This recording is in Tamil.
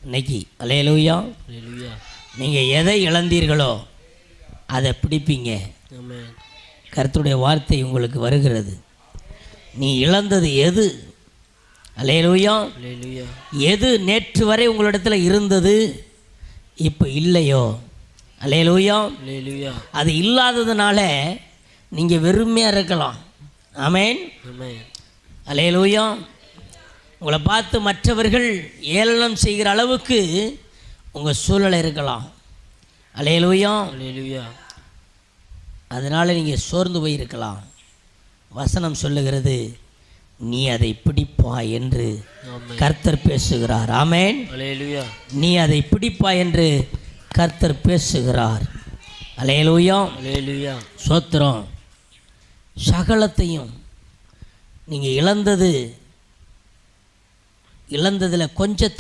இன்னைக்கு அல்லேலூயா. நீங்கள் எதை இழந்தீர்களோ அதை பிடிப்பீங்க. கர்த்தருடைய வார்த்தை உங்களுக்கு வருகிறது. நீ இழந்தது எது? அல்லேலூயா. எது நேற்று வரை உங்களிடத்தில் இருந்தது இப்போ இல்லையோ? அல்லேலூயா. அது இல்லாததுனால நீங்கள் வெறுமையாக இருக்கலாம். ஆமென். அல்லேலூயா. உங்களை பார்த்து மற்றவர்கள் ஏளனம் செய்கிற அளவுக்கு உங்கள் சூழ்நிலை இருக்கலாம். அல்லேலூயா. அதனால் நீங்கள் சோர்ந்து போயிருக்கலாம். வசனம் சொல்லுகிறது, நீ அதை பிடிப்பாய் என்று கர்த்தர் பேசுகிறார். ஆமென். நீ அதை பிடிப்பாய் என்று கர்த்தர் பேசுகிறார். அல்லேலூயா. சோத்திரம். சகலத்தையும் நீங்கள் இழந்ததில் கொஞ்சத்தை